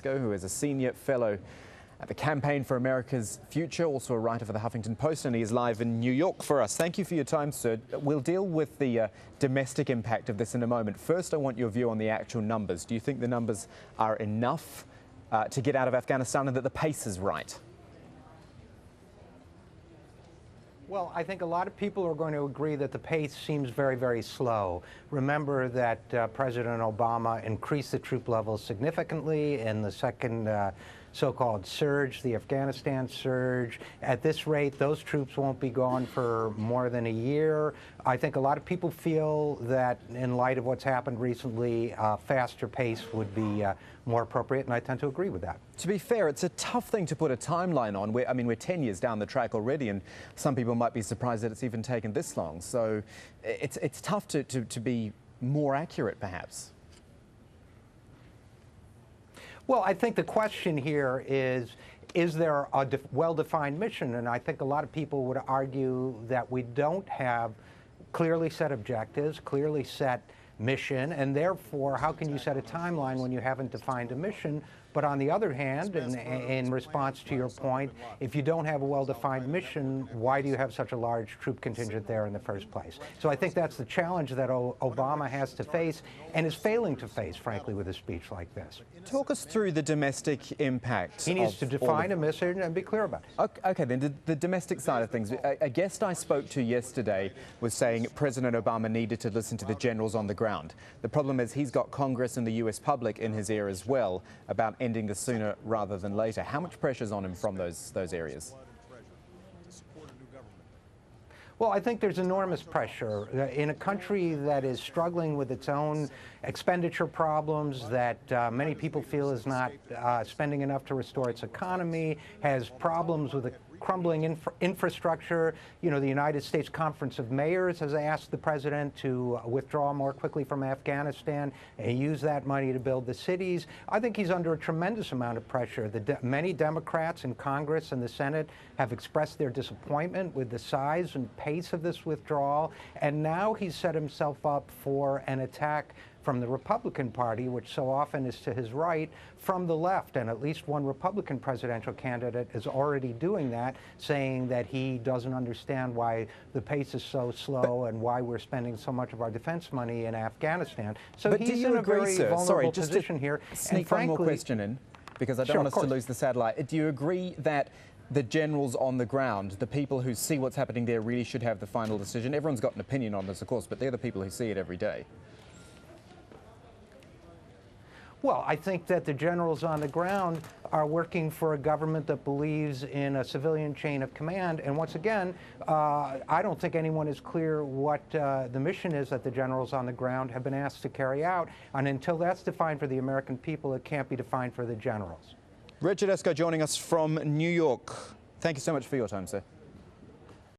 Eskow, who is a senior fellow at the Campaign for America's Future, also a writer for the Huffington Post, and he is live in New York for us. Thank you for your time, sir. We'll deal with the domestic impact of this in a moment. First, I want your view on the actual numbers. Do you think the numbers are enough to get out of Afghanistan and that the pace is right? Well, I think a lot of people are going to agree that the pace seems very, very slow. Remember that President Obama increased the troop levels significantly in the second so-called surge, the Afghanistan surge. At this rate, those troops won't be gone for more than a year. I think a lot of people feel that in light of what's happened recently, a faster pace would be more appropriate, and I tend to agree with that. To be fair, it's a tough thing to put a timeline on. We're 10 years down the track already, and some people might be surprised that it's even taken this long. So it's tough to be more accurate, perhaps. Well, I think the question here is there a well-defined mission? And I think a lot of people would argue that we don't have clearly set objectives, clearly set mission, and therefore, how can you set a timeline when you haven't defined a mission? But on the other hand, in response to your point, if you don't have a well-defined mission, why do you have such a large troop contingent there in the first place? So I think that's the challenge that Obama has to face and is failing to face, frankly, with a speech like this. Talk us through the domestic impact. He needs to define a mission and be clear about it. Okay, then the domestic side of things. A guest I spoke to yesterday was saying President Obama needed to listen to the generals on the ground. The problem is he's got Congress and the US public in his ear as well about ending this sooner rather than later. How much pressure is on him from those areas? Well, I think there's enormous pressure in a country that is struggling with its own expenditure problems, that many people feel is not spending enough to restore its economy, has problems with a crumbling infrastructure. You know, the United States Conference of Mayors has asked the president to withdraw more quickly from Afghanistan and use that money to build the cities. I think he's under a tremendous amount of pressure. Many Democrats in Congress and the Senate have expressed their disappointment with the size and pace of this withdrawal, and now he's set himself up for an attack from the Republican Party, which so often is to his right, from the left. And at least one Republican presidential candidate is already doing that, saying that he doesn't understand why the pace is so slow and why we're spending so much of our defense money in Afghanistan. So he's in a very vulnerable position here. Sneak one more question in, because I don't want us to lose the satellite. Do you agree that the generals on the ground, the people who see what's happening there, really should have the final decision? Everyone's got an opinion on this, of course, but they're the people who see it every day. Well, I think that the generals on the ground are working for a government that believes in a civilian chain of command. And once again, I don't think anyone is clear what the mission is that the generals on the ground have been asked to carry out. And until that's defined for the American people, it can't be defined for the generals. Richard Eskow joining us from New York. Thank you so much for your time, sir.